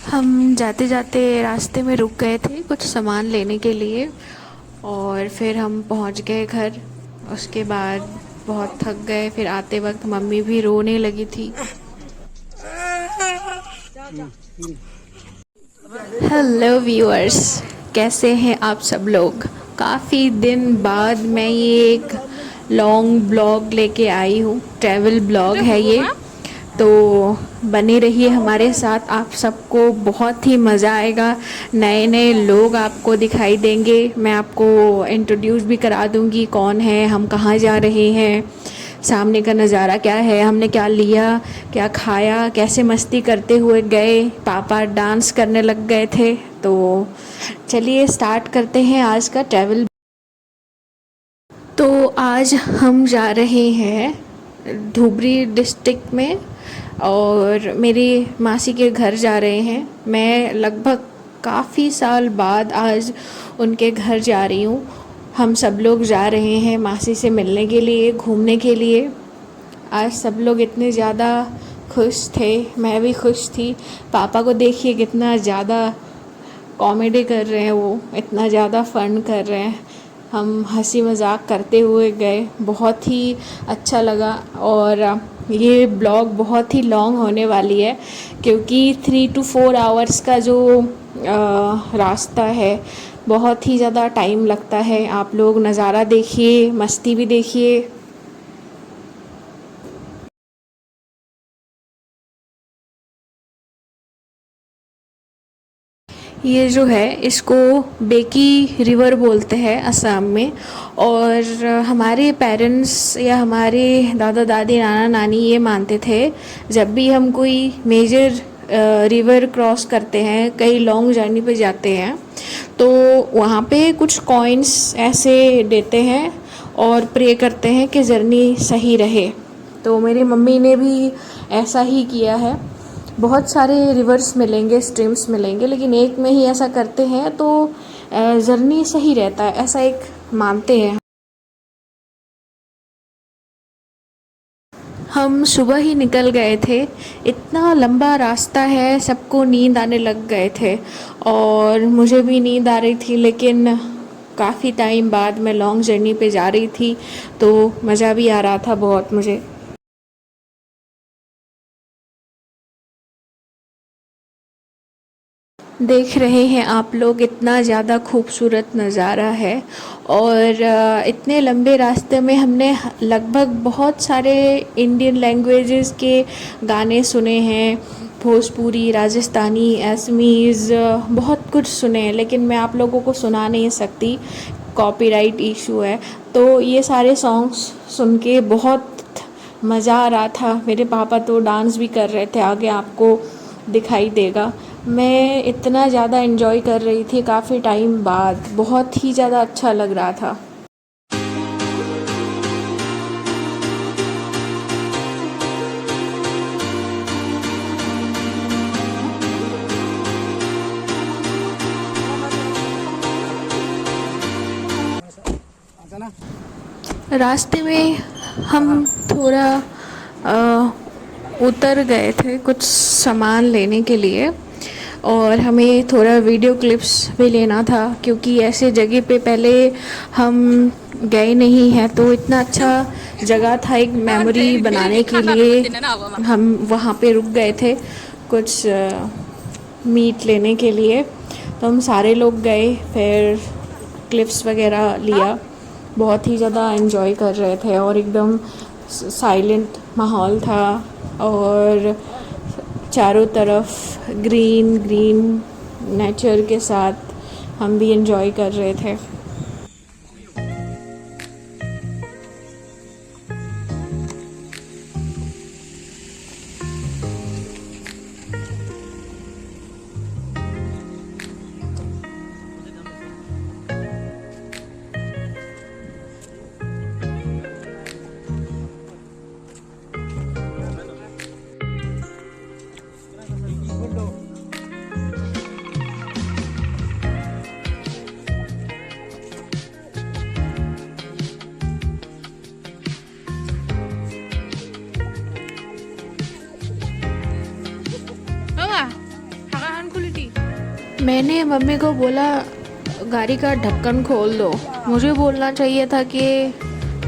हम जाते जाते रास्ते में रुक गए थे कुछ सामान लेने के लिए और फिर हम पहुंच गए घर। उसके बाद बहुत थक गए, फिर आते वक्त मम्मी भी रोने लगी थी। हेलो व्यूअर्स, कैसे हैं आप सब लोग। काफ़ी दिन बाद मैं ये एक लॉन्ग ब्लॉग लेके आई हूँ, ट्रैवल ब्लॉग है ये। तो बने रहिए हमारे साथ, आप सबको बहुत ही मज़ा आएगा। नए नए लोग आपको दिखाई देंगे, मैं आपको इंट्रोड्यूस भी करा दूँगी कौन है, हम कहाँ जा रहे हैं, सामने का नज़ारा क्या है, हमने क्या लिया, क्या खाया, कैसे मस्ती करते हुए गए। पापा डांस करने लग गए थे। तो चलिए स्टार्ट करते हैं आज का ट्रैवल। तो आज हम जा रहे हैं धुबरी डिस्ट्रिक्ट में और मेरी मासी के घर जा रहे हैं। मैं लगभग काफ़ी साल बाद आज उनके घर जा रही हूँ। हम सब लोग जा रहे हैं मासी से मिलने के लिए, घूमने के लिए। आज सब लोग इतने ज़्यादा खुश थे, मैं भी खुश थी। पापा को देखिए कितना ज़्यादा कॉमेडी कर रहे हैं, वो इतना ज़्यादा फ़न कर रहे हैं। हम हंसी मजाक करते हुए गए, बहुत ही अच्छा लगा। और ये ब्लॉग बहुत ही लॉन्ग होने वाली है क्योंकि 3 to 4 आवर्स का जो रास्ता है, बहुत ही ज़्यादा टाइम लगता है। आप लोग नज़ारा देखिए, मस्ती भी देखिए। ये जो है इसको बेकी रिवर बोलते हैं असम में। और हमारे पेरेंट्स या हमारे दादा दादी नाना नानी ये मानते थे, जब भी हम कोई मेजर रिवर क्रॉस करते हैं, कई लॉन्ग जर्नी पे जाते हैं, तो वहाँ पे कुछ कॉइन्स ऐसे देते हैं और प्रे करते हैं कि जर्नी सही रहे। तो मेरी मम्मी ने भी ऐसा ही किया है। बहुत सारे रिवर्स मिलेंगे, स्ट्रीम्स मिलेंगे, लेकिन एक में ही ऐसा करते हैं तो जर्नी सही रहता है, ऐसा एक मानते हैं। हम सुबह ही निकल गए थे, इतना लंबा रास्ता है, सबको नींद आने लग गए थे और मुझे भी नींद आ रही थी। लेकिन काफ़ी टाइम बाद मैं लॉन्ग जर्नी पे जा रही थी तो मज़ा भी आ रहा था बहुत मुझे। देख रहे हैं आप लोग, इतना ज़्यादा खूबसूरत नज़ारा है। और इतने लंबे रास्ते में हमने लगभग बहुत सारे इंडियन लैंग्वेजेस के गाने सुने हैं, भोजपुरी, राजस्थानी, असमीज़, बहुत कुछ सुने हैं। लेकिन मैं आप लोगों को सुना नहीं सकती, कॉपीराइट इशू है। तो ये सारे सॉन्ग्स सुन के बहुत मज़ा आ रहा था। मेरे पापा तो डांस भी कर रहे थे, आगे आपको दिखाई देगा। मैं इतना ज़्यादा एंजॉय कर रही थी, काफ़ी टाइम बाद बहुत ही ज़्यादा अच्छा लग रहा था। रास्ते में हम थोड़ा उतर गए थे कुछ सामान लेने के लिए और हमें थोड़ा वीडियो क्लिप्स भी लेना था क्योंकि ऐसे जगह पे पहले हम गए नहीं हैं। तो इतना अच्छा जगह था, एक मेमोरी बनाने के लिए हम वहाँ पे रुक गए थे कुछ मीट लेने के लिए। तो हम सारे लोग गए, फिर क्लिप्स वगैरह लिया, बहुत ही ज़्यादा एंजॉय कर रहे थे और एकदम साइलेंट माहौल था और चारों तरफ ग्रीन ग्रीन नेचर के साथ हम भी एंजॉय कर रहे थे। मैंने मम्मी को बोला गाड़ी का ढक्कन खोल दो। मुझे बोलना चाहिए था कि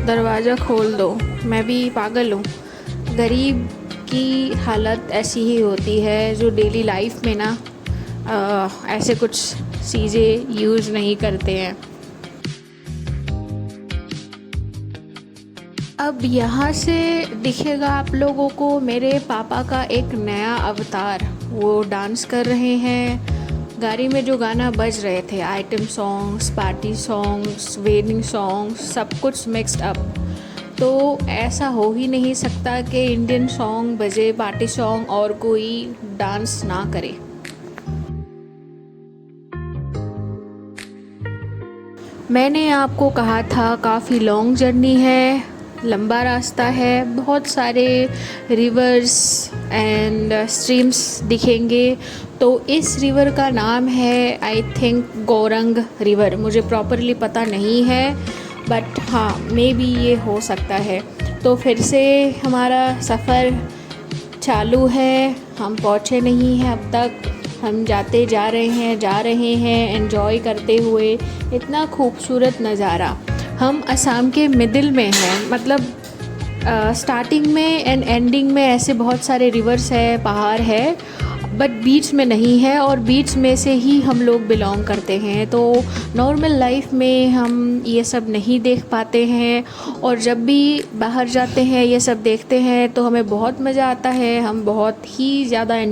दरवाज़ा खोल दो। मैं भी पागल हूँ। गरीब की हालत ऐसी ही होती है जो डेली लाइफ में ना ऐसे कुछ चीज़ें यूज़ नहीं करते हैं। अब यहाँ से दिखेगा आप लोगों को मेरे पापा का एक नया अवतार। वो डांस कर रहे हैं। गाड़ी में जो गाना बज रहे थे, item songs, party songs, wedding songs, सब कुछ मिक्स्ड अप। तो ऐसा हो ही नहीं सकता कि इंडियन सॉन्ग बजे, पार्टी सॉन्ग, और कोई डांस ना करे। मैंने आपको कहा था काफ़ी लॉन्ग जर्नी है, लंबा रास्ता है, बहुत सारे रिवर्स एंड स्ट्रीम्स दिखेंगे। तो इस रिवर का नाम है आई थिंक गौरंग रिवर। मुझे प्रॉपरली पता नहीं है, बट हाँ मे बी ये हो सकता है। तो फिर से हमारा सफ़र चालू है। हम पहुँचे नहीं हैं अब तक। हम जाते जा रहे हैं एंजॉय करते हुए इतना खूबसूरत नज़ारा। हम असम के मिडिल में हैं, मतलब स्टार्टिंग में एंड एंडिंग में ऐसे बहुत सारे रिवर्स है, पहाड़ है, बट बीच में नहीं है। और बीच में से ही हम लोग बिलोंग करते हैं, तो नॉर्मल लाइफ में हम ये सब नहीं देख पाते हैं। और जब भी बाहर जाते हैं ये सब देखते हैं तो हमें बहुत मज़ा आता है। हम बहुत ही ज़्यादा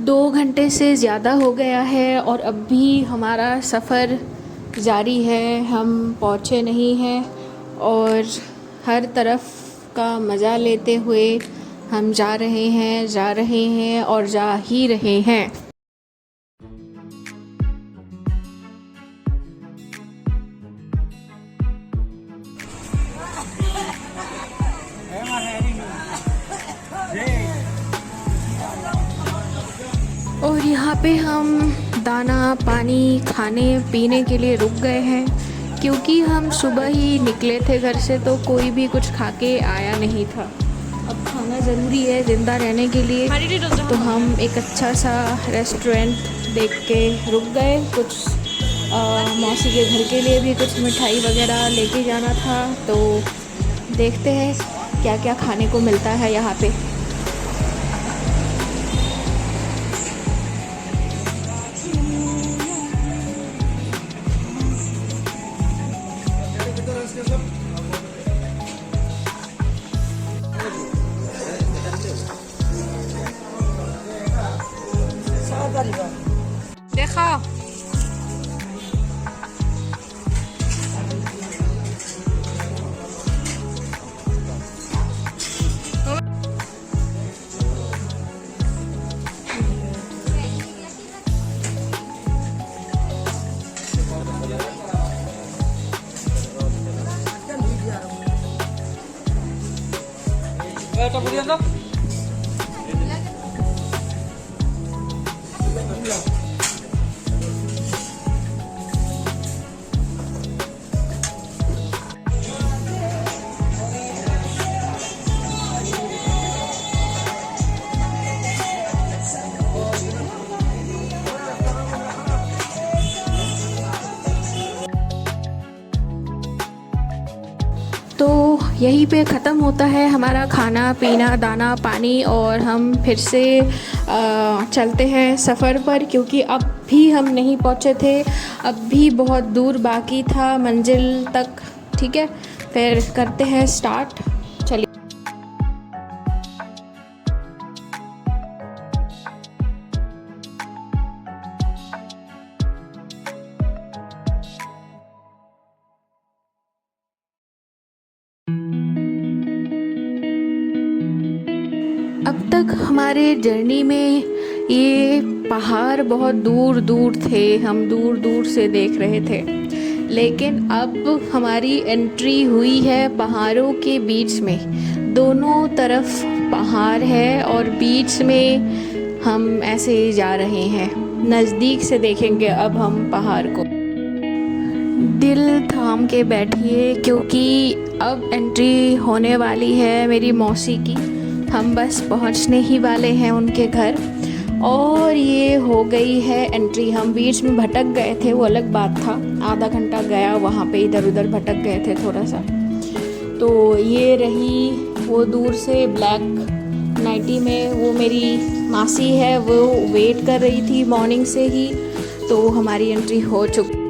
2 घंटे से ज़्यादा हो गया है और अब भी हमारा सफ़र जारी है। हम पहुँचे नहीं हैं और हर तरफ का मज़ा लेते हुए हम जा रहे हैं और जा ही रहे हैं। और यहाँ पे हम दाना पानी खाने पीने के लिए रुक गए हैं, क्योंकि हम सुबह ही निकले थे घर से, तो कोई भी कुछ खा के आया नहीं था। अब खाना ज़रूरी है ज़िंदा रहने के लिए, तो हम एक अच्छा सा रेस्टोरेंट देख के रुक गए। कुछ मौसी के घर के लिए भी कुछ मिठाई वगैरह लेके जाना था, तो देखते हैं क्या क्या खाने को मिलता है यहाँ पे। देखा तो यहीं पे ख़त्म होता है हमारा खाना पीना दाना पानी, और हम फिर से चलते हैं सफ़र पर, क्योंकि अब भी हम नहीं पहुँचे थे। अब भी बहुत दूर बाकी था मंजिल तक। ठीक है, फिर करते हैं स्टार्ट। चलिए। अब तक हमारे जर्नी में ये पहाड़ बहुत दूर दूर थे, हम दूर दूर से देख रहे थे, लेकिन अब हमारी एंट्री हुई है पहाड़ों के बीच में। दोनों तरफ पहाड़ है और बीच में हम ऐसे जा रहे हैं। नज़दीक से देखेंगे अब हम पहाड़ को। दिल थाम के बैठिए, क्योंकि अब एंट्री होने वाली है मेरी मौसी की। हम बस पहुंचने ही वाले हैं उनके घर। और ये हो गई है एंट्री। हम बीच में भटक गए थे, वो अलग बात था, आधा घंटा गया वहाँ पे, इधर उधर भटक गए थे थोड़ा सा। तो ये रही वो दूर से ब्लैक नाइटी में वो मेरी मासी है, वो वेट कर रही थी मॉर्निंग से ही। तो हमारी एंट्री हो चुकी।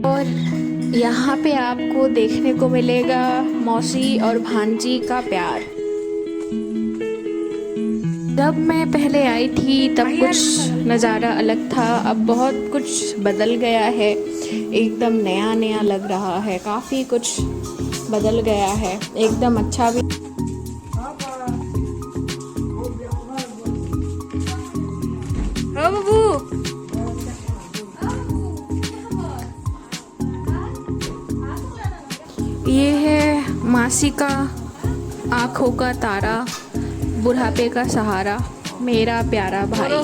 और यहाँ पे आपको देखने को मिलेगा मौसी और भांजी का प्यार। जब मैं पहले आई थी तब कुछ नज़ारा अलग था, अब बहुत कुछ बदल गया है, एकदम नया नया लग रहा है, काफ़ी कुछ बदल गया है, एकदम अच्छा भी। हाँ बाबू, ये है मासी का आँखों का तारा, बुढ़ापे का सहारा, मेरा प्यारा भाई।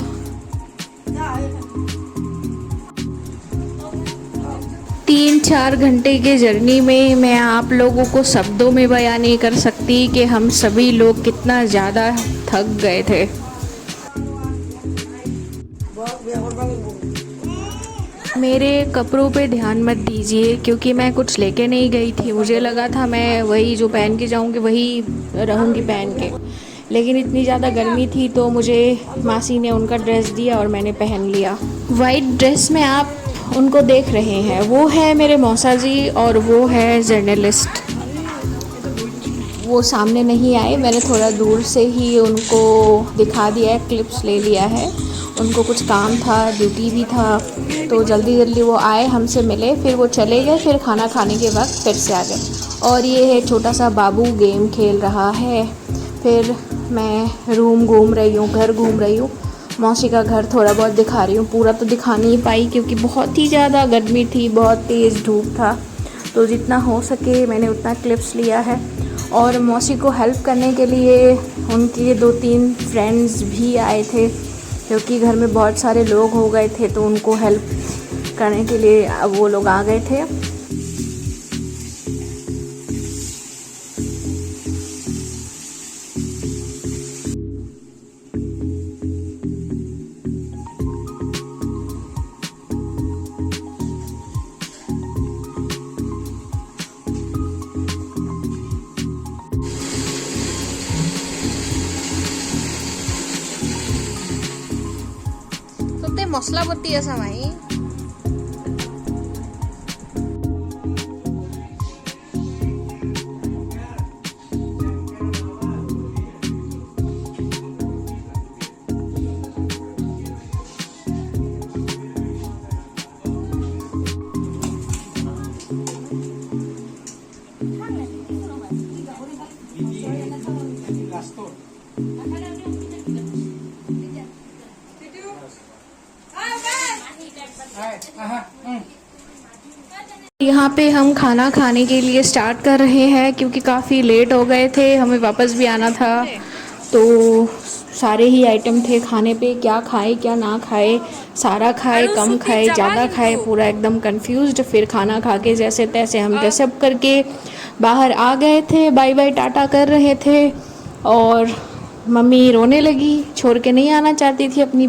3-4 घंटे के जर्नी में मैं आप लोगों को शब्दों में बयान नहीं कर सकती कि हम सभी लोग कितना ज़्यादा थक गए थे। मेरे कपड़ों पे ध्यान मत दीजिए क्योंकि मैं कुछ लेके नहीं गई थी, मुझे लगा था मैं वही जो पहन के जाऊंगी वही रहूंगी पहन के, लेकिन इतनी ज़्यादा गर्मी थी तो मुझे मासी ने उनका ड्रेस दिया और मैंने पहन लिया। वाइट ड्रेस में आप उनको देख रहे हैं, वो है मेरे मौसा जी और वो है जर्नलिस्ट। वो सामने नहीं आए, मैंने थोड़ा दूर से ही उनको दिखा दिया है, क्लिप्स ले लिया है। उनको कुछ काम था, ड्यूटी भी था, तो जल्दी जल्दी वो आए, हमसे मिले, फिर वो चले गए, फिर खाना खाने के वक्त फिर से आ गए। और ये है छोटा सा बाबू गेम खेल रहा है। फिर मैं रूम घूम रही हूँ, घर घूम रही हूँ, मौसी का घर थोड़ा बहुत दिखा रही हूँ, पूरा तो दिखा नहीं पाई क्योंकि बहुत ही ज़्यादा गर्मी थी, बहुत तेज़ धूप था, तो जितना हो सके मैंने उतना क्लिप्स लिया है। और मौसी को हेल्प करने के लिए उनके 2-3 फ्रेंड्स भी आए थे क्योंकि घर में बहुत सारे लोग हो गए थे, तो उनको हेल्प करने के लिए वो लोग आ गए थे। মছলা বটি আছে মাই। यहाँ पे हम खाना खाने के लिए स्टार्ट कर रहे हैं क्योंकि काफ़ी लेट हो गए थे, हमें वापस भी आना था, तो सारे ही आइटम थे खाने पे, क्या खाए क्या ना खाए, सारा खाए कम खाए ज़्यादा खाए, पूरा एकदम कंफ्यूज्ड। फिर खाना खा के जैसे तैसे हम ड्रेसअप करके बाहर आ गए थे, बाय बाय टाटा कर रहे थे, और मम्मी रोने लगी, छोड़ के नहीं आना चाहती थी अपनी।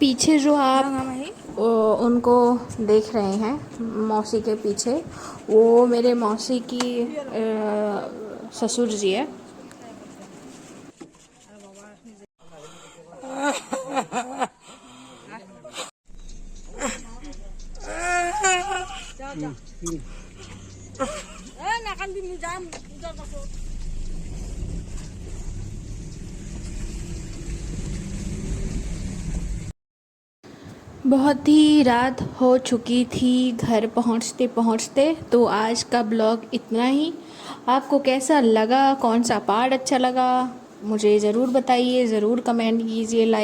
पीछे जो आप उनको देख रहे हैं मौसी के पीछे, वो मेरे मौसी की ससुर जी है। बहुत ही रात हो चुकी थी घर पहुंचते पहुंचते, तो आज का ब्लॉग इतना ही। आपको कैसा लगा, कौन सा पार्ट अच्छा लगा, मुझे ज़रूर बताइए, ज़रूर कमेंट कीजिए, लाइक